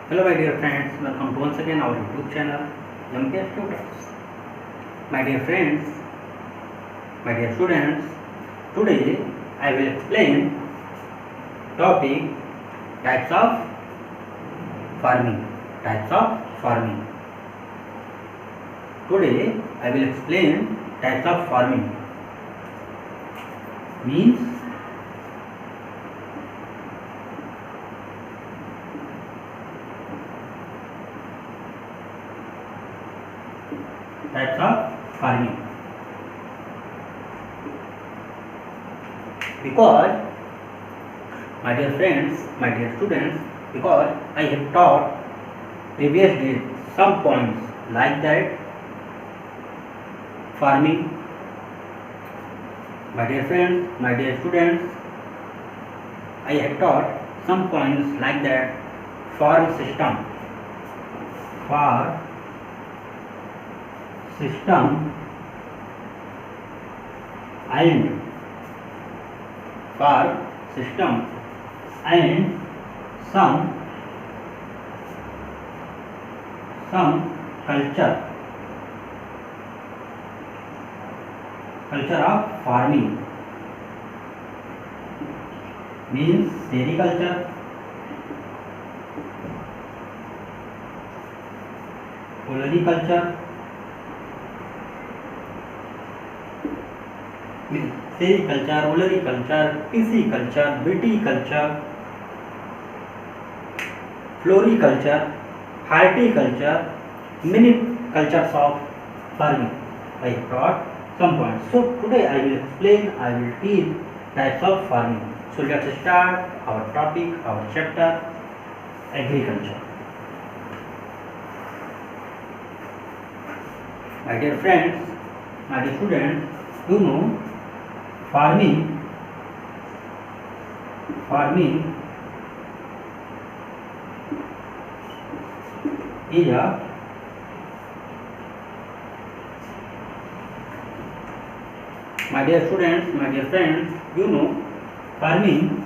Hello my dear friends, welcome to once again our YouTube channel MKS Tutors. My dear friends, my dear students, today I will explain topic types of farming. Types of farming. Today I will explain types of farming. Means types of farming. Because my dear friends, my dear students, because I have taught previously some points like that farming. My dear friends, my dear students, I have taught some points like that farm system. Farm system and farm system and some culture of farming means sericulture, olericulture, sericulture, olericulture, pisciculture, viticulture, floriculture, horticulture, many cultures of farming. I have taught some points. So today I will explain, I will teach types of farming. So let's start our topic, our chapter, agriculture. My dear friends, my dear students, you know farming is a my dear students, my dear friends, you know farming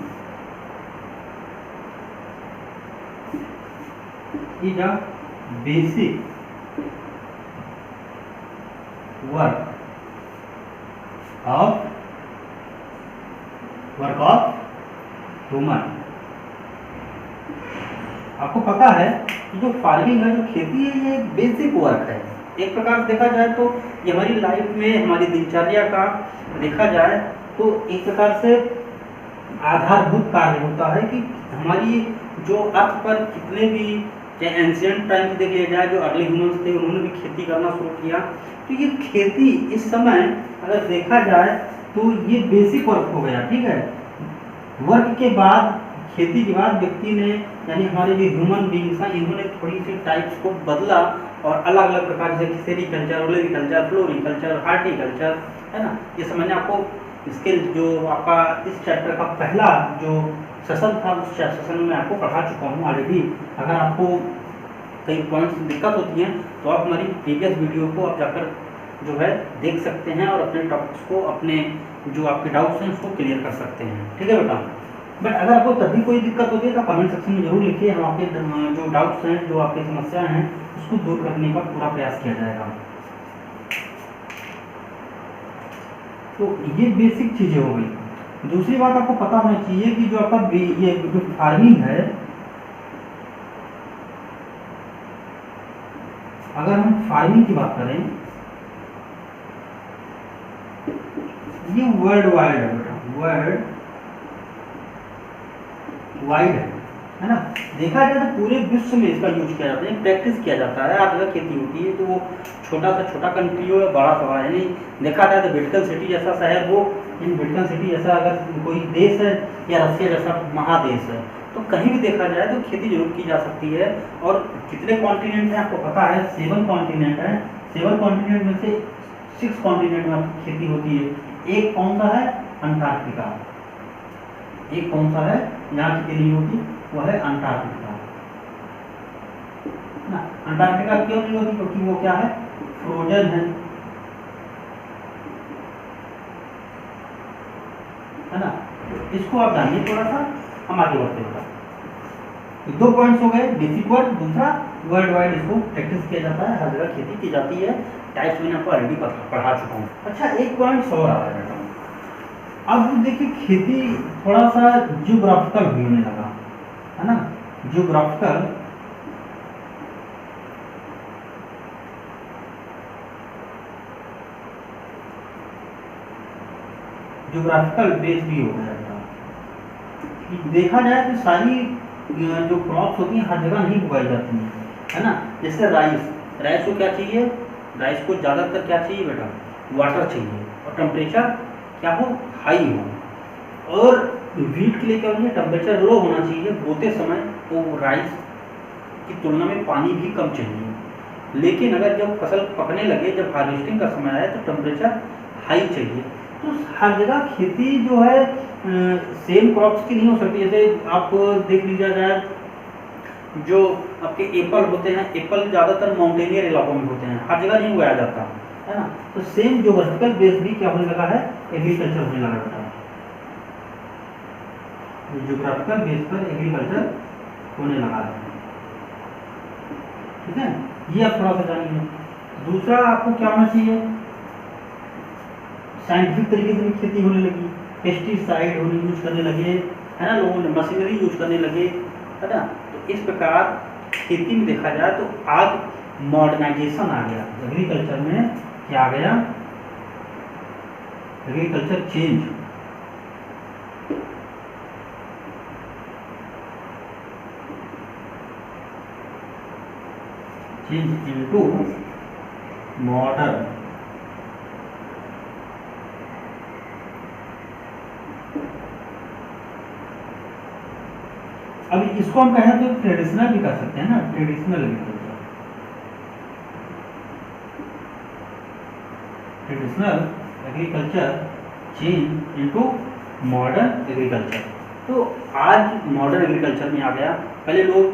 is a basic work of human. आपको पता है कि जो farming है, जो खेती है, ये एक बेसिक वर्क है. एक प्रकार से देखा जाए तो ये हमारी लाइफ में, हमारी दिनचर्या का देखा जाए तो एक प्रकार से आधारभूत कार्य होता है कि हमारी जो अर्थ पर कितने भी चाहे एंशियंट टाइम से देख लिया जाए, जो अर्ली ह्यूमंस थे उन्होंने भी खेती करना शुरू किया. तो ये खेती इस समय अगर देखा जाए तो ये बेसिक वर्क हो गया. ठीक है, वर्क के बाद, खेती के बाद व्यक्ति ने, यानी हमारे जो ह्यूमन बीइंग्स हैं, इन्होंने थोड़ी सी टाइप्स को बदला और अलग अलग प्रकार से सेरिकल्चर, ओलेरिकल्चर, फ्लोरिकल्चर, हार्टिकल्चर, है ना. ये समझना आपको इसके जो आपका इस चैप्टर का पहला जो सेशन था उस सेशन में आपको पढ़ा चुका हूँ ऑलरेडी. अगर आपको कई पॉइंट्स दिक्कत होती हैं तो आप हमारी प्रीवियस वीडियो को आप जाकर जो है देख सकते हैं और अपने टॉपिक्स को, अपने जो आपके डाउट्स हैं उसको क्लियर कर सकते हैं. ठीक है बेटा. बट अगर आपको तभी कोई दिक्कत होती है तो कमेंट सेक्शन में जरूर लिखिए. हम आपके जो डाउट्स हैं, जो आपकी समस्याएं हैं, उसको दूर करने का पूरा प्रयास किया जाएगा. तो ये बेसिक चीजें हो गई. दूसरी बात आपको पता होना चाहिए कि जो आपका ये जो फार्मिंग है, अगर हम फार्मिंग की बात करें, ये वर्ल्ड वाइड है बेटा, वर्ल्ड वाइड है ना. देखा जाए तो पूरे विश्व में इसका यूज किया जाता है, प्रैक्टिस किया जाता है. आप जगह खेती होती है तो वो छोटा सा छोटा कंट्री हो या बड़ा सा, यानी देखा जाए तो वेटिकन सिटी जैसा शहर हो, इन वेटिकन सिटी जैसा अगर कोई देश है या रशिया जैसा महादेश है, तो कहीं भी देखा जाए तो खेती जरूर की जा सकती है. और कितने कॉन्टिनेंट हैं आपको पता है? 7 कॉन्टिनेंट है. 7 कॉन्टिनेंट में से 6 कॉन्टिनेंट में खेती होती है. एक कौन सा है? अंटार्कटिका. एक कौन सा है यहाँ खेती नहीं होती? वो है अंटार्कटिका. ना, अंटार्कटिका क्यों नहीं होती? क्योंकि वो क्या है? फ्रोजन है. है ना। इसको आप जानिए थोड़ा सा, हम आगे बढ़ते हैं। तो 2 पॉइंट्स हो गए, बेसिक वर्ड, दूसरा वर्ल्ड वाइड इसको प्रैक्टिस किया जाता है, हर जगह खेती की जाती है। टाइप्स मैंने आपको ऑलरेडी पढ़ा चुका हूँ। अच्छा, एक पॉइंट और आ रहा है बेटा, अब देखिए खेती थोड़ा सा जियोग्राफिकल भी होने लगा है ना। जियोग्राफिकल बेस भी हो गया था। देखा जाए तो सारी जो क्रॉप्स होती हैं हर जगह नहीं उगाई जाती हैं, है ना। जैसे राइस को क्या चाहिए, राइस को ज़्यादातर क्या चाहिए बेटा, वाटर चाहिए, और टेम्परेचर क्या हो, हाई हो। और वीट के लिए क्या होना चाहिए, टेम्परेचर लो होना चाहिए, बोते समय वो राइस की तुलना में पानी भी कम चाहिए। लेकिन अगर जब फसल पकने लगे, जब हार्वेस्टिंग का समय आए, तो टेम्परेचर हाई चाहिए। तो हर जगह खेती जो है सेम क्रॉप्स की नहीं हो सकती। जैसे आप देख लीजिए जाए, जो आपके एप्पल होते हैं, एप्पल ज़्यादातर माउंटेनियर इलाकों में होते हैं, हर जगह नहीं उगाया जाता है ना। तो सेम ज्योग्राफिकल बेस भी क्या होने लगा है, एग्रीकल्चर होने लगा है। ज्योग्राफिकल बेस पर एग्रीकल्चर होने लगा है, ठीक है। ये आप थोड़ा सा जानिए। दूसरा आपको क्या होना चाहिए, साइंटिफिक तरीके से भी खेती होने लगी, पेस्टिसाइड यूज करने लगे, है ना, लोगों ने मशीनरी यूज करने लगे, है ना। तो इस प्रकार खेती में देखा जाए तो आज मॉडर्नाइजेशन आ गया एग्रीकल्चर में। क्या आ गया, एग्रीकल्चर चेंज इनटू मॉडर्न अब इसको हम कहें तो ट्रेडिशनल भी कर सकते हैं ना, traditional agriculture, traditional agriculture change into modern agriculture. तो आज मॉडर्न एग्रीकल्चर में आ गया। पहले लोग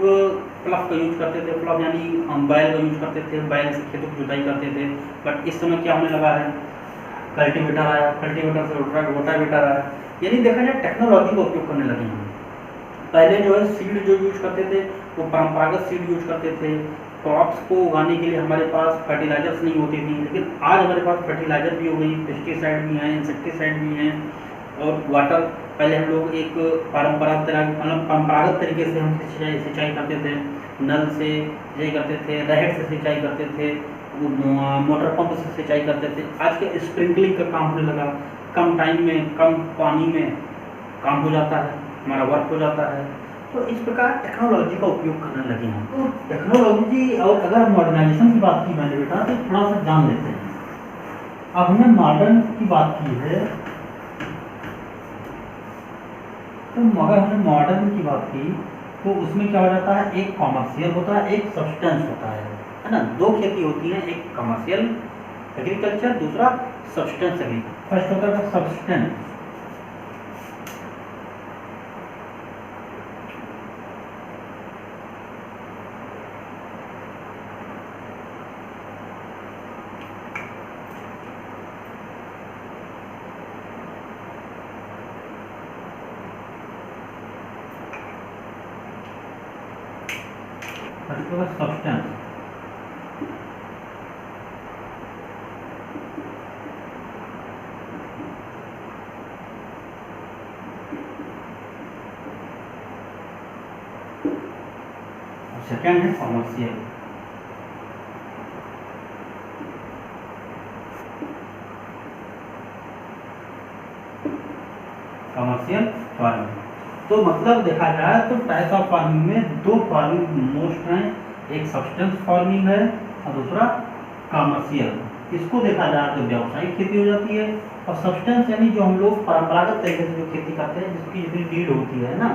प्लफ का यूज करते थे, प्लफ यानी बैल का यूज करते थे, बैल से खेतों की जुताई करते थे। बट इस समय क्या होने लगा है, कल्टीवेटर आया, कल्टीवेटर से रोटावेटर आया, यानी देखा जाए टेक्नोलॉजी का उपयोग करने लगे हैं। पहले जो है सीड जो यूज करते थे वो परंपरागत सीड यूज करते थे। क्रॉप्स को उगाने के लिए हमारे पास फर्टिलाइजर्स नहीं होती थी, लेकिन आज हमारे पास फर्टिलाइजर भी हो गई, पेस्टिसाइड भी हैं, इंसेक्टिसाइड भी हैं, और वाटर पहले हम लोग एक परंपरागत तरीके से हम सिंचाई करते थे, नल से सिंचाई करते थे, रहर से सिंचाई करते थे, मोटर पंप से सिंचाई करते थे। आज के स्प्रिंकलिंग का काम होने लगा, कम टाइम में कम पानी में काम हो जाता है, हमारा वर्क हो जाता है। तो इस प्रकार टेक्नोलॉजी का उपयोग करने लगे हैं। तो टेक्नोलॉजी, और अगर मॉडर्नाइजेशन की बात की मैंने बेटा, तो थोड़ा सा जान लेते हैं। अब हमने मॉडर्न की बात की है, तो अगर हमने मॉडर्न की बात की तो उसमें क्या हो जाता है, एक कॉमर्शियल होता है, एक सब्सटेंस होता है ना। दो खेती होती है, एक कमर्शियल एग्रीकल्चर, दूसरा सब्सटेंस एग्रीकल्चर। फर्स्ट होता है सब्सटेंस, सब्सटेंस। सेकेंड है कॉमर्शियल। कमर्शियल फार्मिंग, तो मतलब देखा जाए तो टाइप्स ऑफ फार्मिंग में दो फार्मिंग मोस्ट हैं, एक सब्सटेंस फार्मिंग है और दूसरा कमर्शियल। इसको देखा जाए तो व्यावसायिक खेती हो जाती है, और सब्सटेंस यानी जो हम लोग परंपरागत तरीके से जो खेती करते हैं, जिसकी जितनी नीड होती है ना,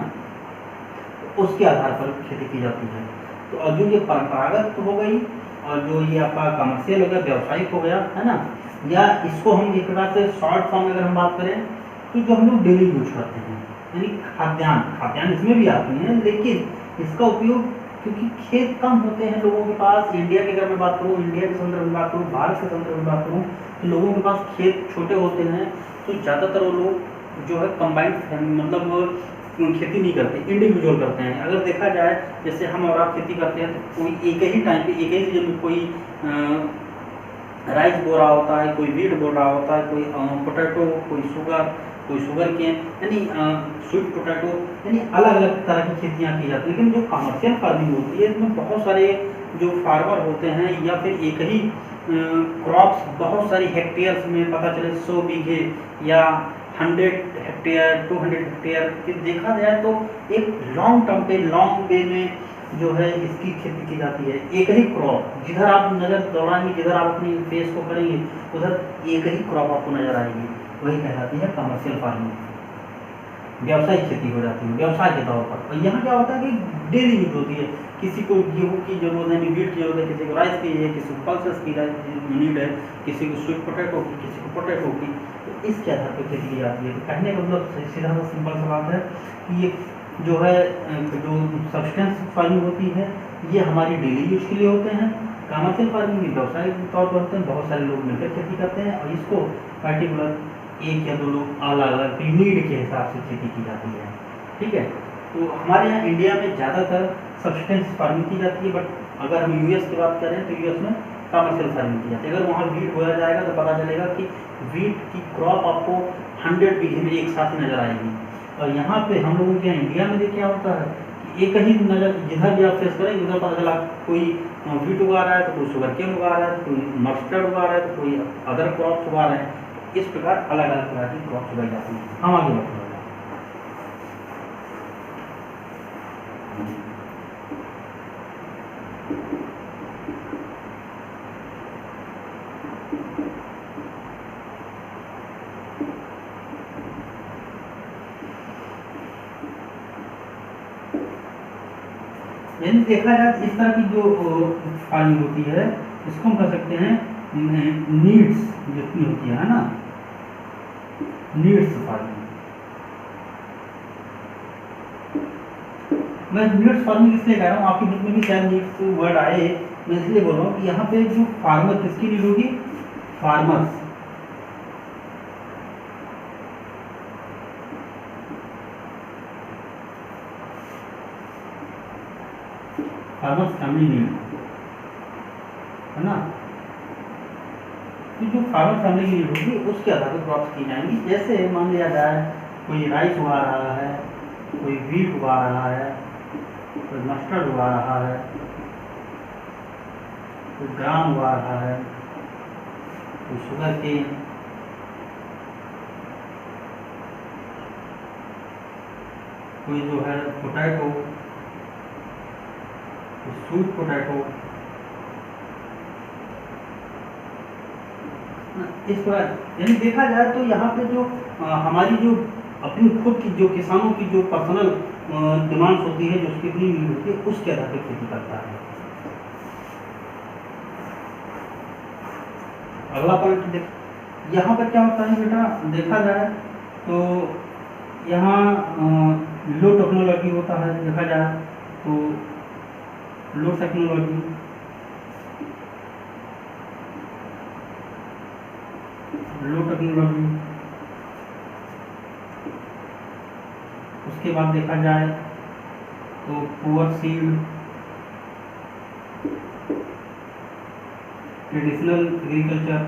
उसके आधार पर खेती की जाती है। तो और जो ये परंपरागत हो गई, और जो ये आपका कमर्शियल हो गया, व्यावसायिक हो गया, है ना। या इसको हम एक प्रकार से शॉर्ट फॉर्म में अगर हम बात करें तो जो हम लोग डेली यूज करते हैं, यानी खाद्यान्न इसमें भी आती हैं, लेकिन इसका उपयोग क्योंकि खेत कम होते हैं लोगों के पास। इंडिया की अगर मैं बात करूँ, इंडिया के संदर्भ में बात करूँ, भारत के संदर्भ में बात करूँ, तो लोगों के पास खेत छोटे होते हैं, तो ज़्यादातर वो लोग जो है कंबाइंड मतलब खेती नहीं करते, इंडिविजुअल करते हैं। अगर देखा जाए जैसे हम और आप खेती करते हैं तो कोई एक ही टाइम पे एक ही सीजन में कोई राइस बो रहा होता है, कोई वीट बो रहा होता है, कोई पोटैटो, कोई शुगर केन, यानी स्वीट पोटैटो, यानी अलग अलग तरह की खेतियाँ की जाती हैं। लेकिन जो कमर्शियल फार्मिंग होती है इसमें बहुत सारे जो फार्मर होते हैं या फिर एक ही क्रॉप्स बहुत सारी हेक्टेयर्स में, पता चले 100 बीघे या 100 हेक्टेयर 200 हेक्टेयर कि देखा जाए तो एक लॉन्ग टर्म पे लॉन्ग वे में जो है इसकी खेती की जाती है। एक ही क्रॉप, जिधर आप नज़र दौड़ाएंगे, जिधर आप अपनी फेस को करेंगे उधर एक ही क्रॉप आपको नजर आएगी, वही कहलाती है कमर्शियल फार्मिंग, व्यावसायिक खेती हो जाती है व्यवसाय के तौर पर। और यहाँ क्या होता है कि डेली यूज होती है, किसी को गेहूँ की जरूरत है, वीट की जरूरत है, किसी को राइस की है, किसी को पल्सेस की नीड है, किसी को स्वीट पोटैटो की, किसी को पोटैटो की, तो इसके आधार पर खेती की जाती है। तो कहने का मतलब सीधा सा सिंपल सा बात है कि ये जो है जो सब्सटेंस फार्मिंग होती है ये हमारी डेली यूज के लिए होते हैं। कमर्शियल फार्मिंग भी व्यवसायिक तौर पर होते हैं, बहुत सारे लोग मिलकर खेती करते हैं और इसको पर्टिकुलर एक या दो लोग अलग अलग नीड के हिसाब से खेती की जाती है। ठीक है, तो हमारे यहाँ इंडिया में ज़्यादातर सब्सटेंस फार्मिंग की जाती है, बट अगर हम यूएस की बात करें तो यूएस में कमर्शियल फार्मिंग की जाती है। अगर वहाँ वीट बोया जाएगा तो पता चलेगा कि वीट की क्रॉप आपको 100 बीघे में एक साथ ही नजर आएगी। और यहाँ पे हम लोगों के यहाँ इंडिया में देखिए क्या होता है कि एक ही नजर जिधर भी आप फेस करेंगे उधर पता चला कोई वीट उगा रहा है तो कोई शुगर केन उगा रहा है, तो कोई मस्टर्ड उगा रहा है, तो कोई अदर क्रॉप्स उगा रहे हैं। इस प्रकार अलग अलग तरह की क्रॉप्स उगाई जाती हैं। हम आगे बढ़ते हैं। यदि देखा जाए इस तरह की जो फार्मिंग होती है इसको हम कह सकते हैं नीड्स जितनी होती है ना, नीड्स फार्मिंग। मैं नीड्स फार्मिंग इसलिए कह रहा हूँ, आपकी बुक में भी शायद नीड्स वर्ड आए, मैं इसलिए बोल रहा हूँ कि यहाँ पे जो फार्मर किसकी नीड होगी, फार्मर्स, फार्मर्स फैमिली नीड है ना। तो जो फार्मर फैमिली की नीड होगी उसके आधार पर क्रॉप्स की जाएंगी। जैसे मान लिया जाए कोई राइस उगा रहा है, कोई वीट उगा रहा है, कोई मस्टर्ड उगा रहा है, कोई ग्राम उगा रहा है, कोई शुगर केन, कोई जो है पोटैटो, स्वीट पोटैटो, इस पर यानी देखा जाए तो यहाँ पे जो हमारी जो अपनी खुद की जो किसानों की जो पर्सनल डिमांड्स होती है, जो उसकी अपनी नीड होती है, उसके आधार पर खेती करता है। अगला पॉइंट देख, यहाँ पर क्या होता है बेटा, देखा जाए तो यहाँ लो टेक्नोलॉजी होता है। देखा जाए तो लो टेक्नोलॉजी, उसके बाद देखा जाए तो पुअर सीड, ट्रेडिशनल एग्रीकल्चर,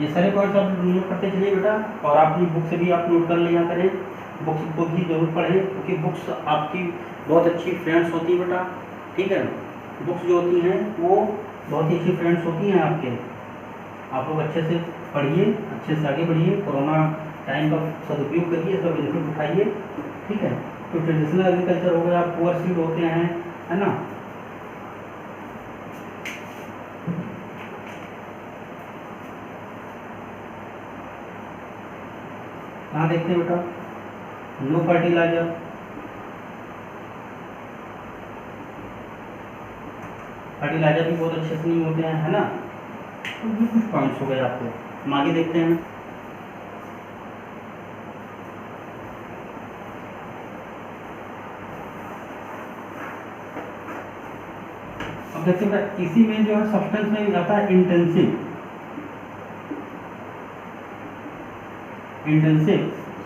ये सारे पॉइंट्स आप नोट करते चलिए बेटा, और अपनी बुक से भी आप नोट कर लिया करें। बुक्स को भी जरूर पढ़ें क्योंकि बुक्स आपकी बहुत अच्छी फ्रेंड्स होती है बेटा। ठीक है, बुक्स जो होती हैं वो बहुत ही अच्छी फ्रेंड्स होती हैं आपके। आप लोग अच्छे से पढ़िए, अच्छे से आगे बढ़िए, कोरोना टाइम का सदुपयोग करिए, सब बेनिफिट उठाइए। ठीक है, तो ट्रेडिशनल एग्रीकल्चर हो गया, पुअर सीड होते हैं, है ना। कहाँ देखते हैं बेटा, नो फर्टिलाइजर, फर्टिलाइजर भी बहुत अच्छे से नहीं होते हैं, है ना। तो ये कुछ पॉइंट्स हो गए आपको। हम आगे देखते हैं। अब देखते हैं इसी में जो है सब्सटेंस में भी आता है इंटेंसिव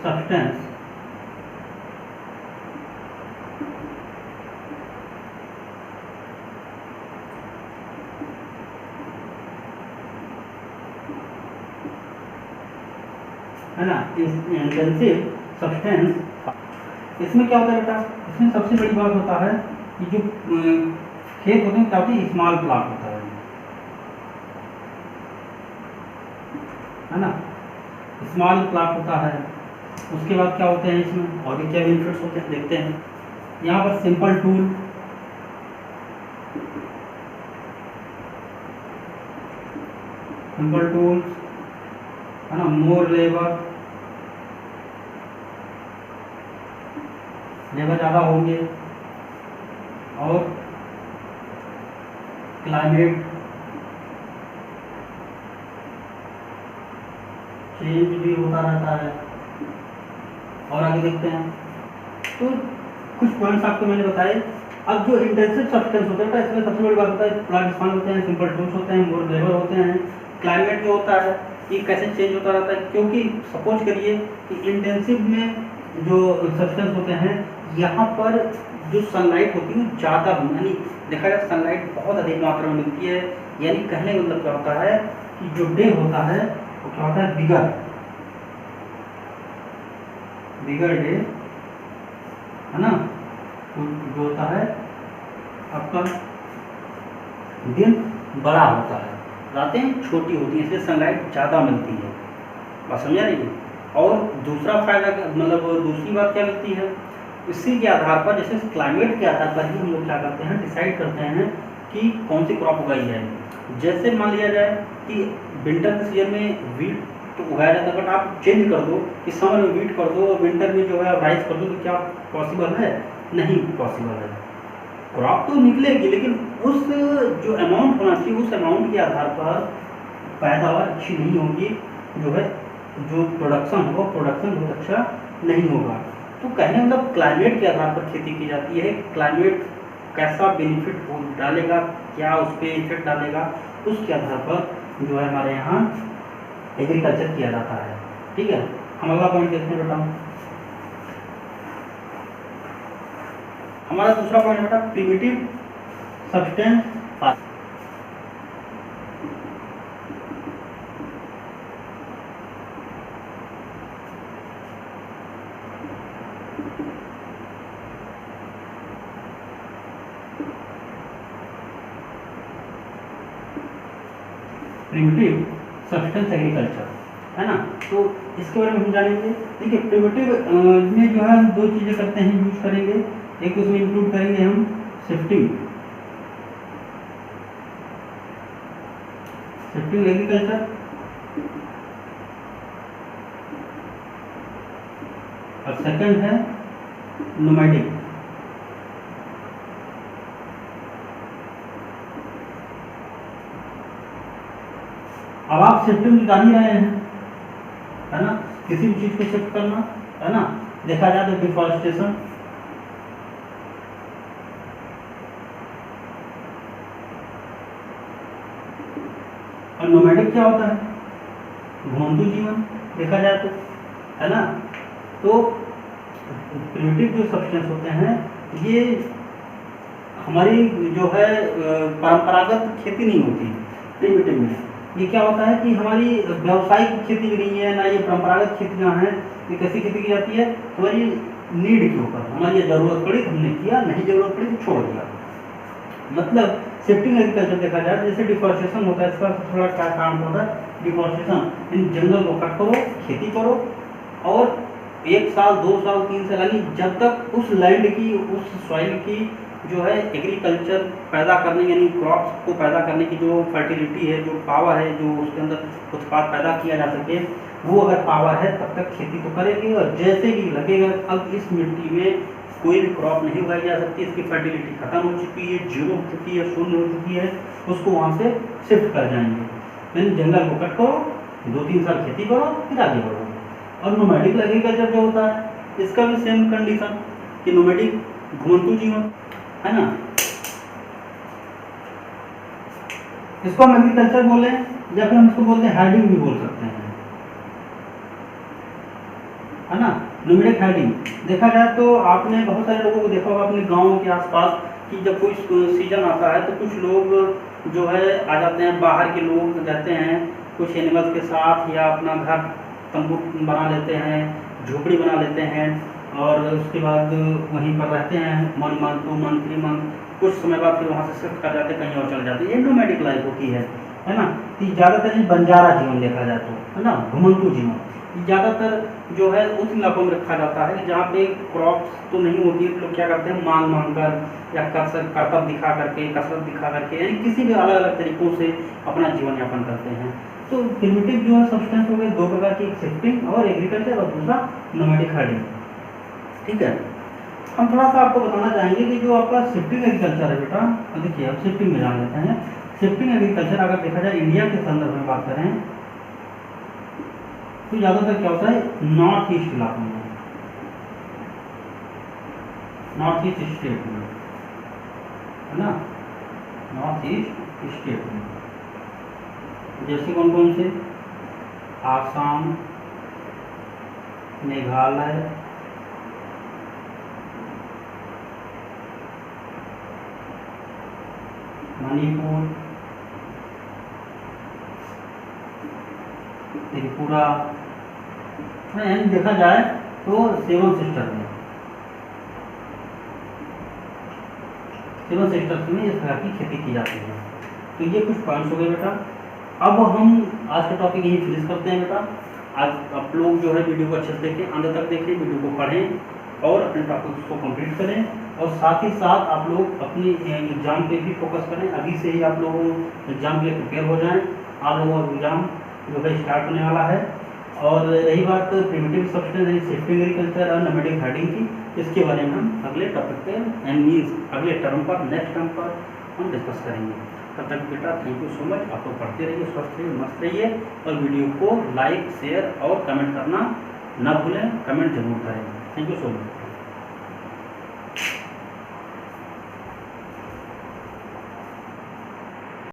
सब्सटेंस। है ना, इंटेंसिव सब्सटेंस। इसमें क्या होता है बेटा, इसमें सबसे बड़ी बात होता है कि जो खेत होते हैं क्या होती है, स्मॉल प्लॉट होता है ना, स्मॉल प्लॉट होता है। उसके बाद क्या होते हैं इसमें और भी क्या बेनिफिट्स होते हैं देखते हैं। यहाँ पर सिंपल टूल, है ना, मोर लेबर ज़्यादा होंगे, और क्लाइमेट चेंज भी होता रहता है। और आगे देखते हैं तो कुछ पॉइंट्स आपको मैंने बताए। अब जो इंटेंसिव सब्सटेंस होता है इसमें सबसे बड़ी बात होता है प्लांट स्पान होते हैं, सिंपल टूल्स होते हैं, मोर लेबर होते हैं। क्लाइमेट जो होता है ये कैसे चेंज होता रहता है, क्योंकि सपोज करिए कि इंटेंसिव में जो सब्सटेंस होते हैं यहाँ पर जो सनलाइट होती है ज़्यादा, यानी देखा जाए सनलाइट बहुत अधिक मात्रा में मिलती है। यानी कहने का मतलब क्या होता है कि जो डे होता है वो क्या होता है, बिगर डे, है ना, जो होता है आपका दिन बड़ा होता है, रातें छोटी होती हैं, इसलिए सनलाइट ज़्यादा मिलती है। बात समझा रही। और दूसरा फायदा मतलब दूसरी बात क्या मिलती है, इसी के आधार पर जैसे क्लाइमेट के आधार पर ही हम लोग क्या करते हैं, डिसाइड करते हैं कि कौन सी क्रॉप उगाई जाए। जैसे मान लिया जाए कि विंटर के सीजन में वीट तो उगाया जाता है, बट आप चेंज कर दो कि समर में वीट कर दो और विंटर में जो है आप राइस कर दो, तो क्या पॉसिबल है? नहीं पॉसिबल है। क्रॉप तो निकलेगी लेकिन उस जो अमाउंट होना चाहिए उस अमाउंट के आधार पर पैदावार अच्छी नहीं होगी, जो है जो प्रोडक्शन होगा प्रोडक्शन बहुत अच्छा नहीं होगा। तो कहने मतलब क्लाइमेट के आधार पर खेती की जाती है। क्लाइमेट कैसा बेनिफिट डालेगा, क्या उस पर इफेक्ट डालेगा, उसके आधार पर जो है हमारे यहाँ एग्रीकल्चर किया जाता है। ठीक है, हम अगला पॉइंट देखते हैं बेटा। हमारा दूसरा पॉइंट बेटा primitive substance farming. Primitive substance agriculture, है ना, तो इसके बारे में हम जानेंगे। देखिए प्रिमिटिव में जो है हम दो चीज़ें करते हैं, यूज करेंगे। एक उसमें इंक्लूड करेंगे हम शिफ्टिंग एग्रीकल्चर, और सेकंड है नोमैडिक। अब आप शिफ्टिंग जान ही रहे हैं, है ना, किसी भी चीज को शिफ्ट करना, है ना, देखा जाए तो डिफॉरेस्टेशन, और नोमैडिक क्या होता है, घुमंतू जीवन देखा जाए तो, है ना। तो प्रिमिटिव जो सब्सटेंस होते हैं ये हमारी जो है परंपरागत खेती नहीं होती। प्रिमिटिव में ये क्या होता है कि हमारी व्यावसायिक खेती भी नहीं है ना, ये परंपरागत खेती जहाँ है ये कैसी खेती की जाती है, हमारी नीड के ऊपर, हमारी जरूरत पड़ी तो हमने किया, नहीं जरूरत पड़ी तो छोड़ दिया। मतलब शिफ्टिंग एग्रीकल्चर देखा जाए जैसे डिफॉरेस्टेशन होता है, इसका थोड़ा क्या काम होता है, डिफॉरेस्टेशन, इन जंगल को कट करो, खेती करो, और 1 साल 2 साल 3 साल यानी जब तक उस लैंड की उस सॉइल की जो है एग्रीकल्चर पैदा करने यानी क्रॉप्स को पैदा करने की जो फर्टिलिटी है, जो पावर है, जो उसके अंदर उत्पाद पैदा किया जा सके, वो अगर पावर है तब तक खेती तो करेगी। और जैसे ही लगेगा अब इस मिट्टी में कोई भी क्रॉप नहीं उगाई जा सकती, इसकी फर्टिलिटी खत्म हो चुकी है, जीरो हो चुकी है, शून्य हो चुकी है, उसको वहाँ से शिफ्ट कर जाएंगे। यानी जंगल को कट करो, 2-3 साल खेती करो, फिर आगे बढ़ो। और नोमैडिक एग्रीकल्चर जो होता है इसका भी सेम कंडीशन कि नोमैडिक घुमंतू जीवन, है ना। इसको हम एग्रीकल्चर बोले या फिर हम इसको बोलते हैं हार्डिंग भी बोल सकते हैं, है ना। नोमैडिक हार्डिंग देखा जाए तो आपने बहुत सारे लोगों को देखा होगा अपने गाँव के आसपास कि जब कोई सीजन आता है तो कुछ लोग जो है आ जाते हैं, बाहर के लोग रहते हैं कुछ एनिमल्स के साथ, या अपना घर तंबू बना लेते हैं, झोपड़ी बना लेते हैं, और उसके बाद वहीं पर रहते हैं 1 मंथ 2 मंथ 3 मंथ, कुछ समय बाद फिर वहाँ से शिफ्ट कर जाते हैं, कहीं और चले जाते हैं। ये नोमैडिक लाइफ होती है ना। तो ज़्यादातर बंजारा जीवन देखा जाए तो, है ना, घुमंतु जीवन ज़्यादातर जो है उस इलाकों में रखा जाता है जहाँ पे क्रॉप्स तो नहीं होती है, तो लोग क्या करते हैं मांग कर या करतब दिखा करके, कसरत दिखा करके, यानी किसी भी अलग अलग तरीक़ों से अपना जीवन यापन करते हैं। तो प्रिमिटिव जो है सब्सटेंस हो गए 2 प्रकार की, एक शिफ्टिंग और एग्रीकल्चर, और दूसरा नोमैडिक हार्डिंग। ठीक है, हम थोड़ा सा आपको बताना चाहेंगे कि जो आपका शिफ्टिंग एग्रीकल्चर है बेटा, देखिए अब शिफ्टिंग में जान लेते हैं। शिफ्टिंग एग्रीकल्चर अगर देखा जाए इंडिया के संदर्भ में बात करें तो ज़्यादातर क्या होता है नॉर्थ ईस्ट इलाकों में, नॉर्थ ईस्ट स्टेट में, है ना, नॉर्थ ईस्ट स्टेट में, जैसे कौन कौन से, आसाम, मेघालय, मणिपुर, त्रिपुरा, यानी देखा जाए तो 7 सिस्टर्स में, 7 सिस्टर्स में इस तरह की खेती की जाती है। तो ये कुछ पॉइंट्स हो गए बेटा। अब हम आज का टॉपिक यही फिनिश करते हैं बेटा। आज आप लोग जो है वीडियो को अच्छे से देखें, अंत तक देखें, वीडियो को पढ़ें और अपने टॉपिक्स को कंप्लीट करें, और साथ ही साथ आप लोग अपनी एग्ज़ाम पे भी फोकस करें। अभी से ही आप लोग एग्ज़ाम के लिए प्रिपेयर हो जाएं। आप लोगों का एग्ज़ाम जो है स्टार्ट होने वाला है। और रही बात प्रिमिटिव सब्सटेंस यानी शिफ्टिंग एग्रीकल्चर और नोमैडिक हार्डिंग की, इसके बारे में हम अगले टॉपिक पे एंड मीन्स अगले टर्म पर, नेक्स्ट टर्म पर हम डिस्कस करेंगे। तब तक बेटा थैंक यू सो मच। आप लोग पढ़ते रहिए, स्वस्थ रहिए, मस्त रहिए, और वीडियो को लाइक, शेयर और कमेंट करना ना भूलें। कमेंट जरूर करें। Thank you so much.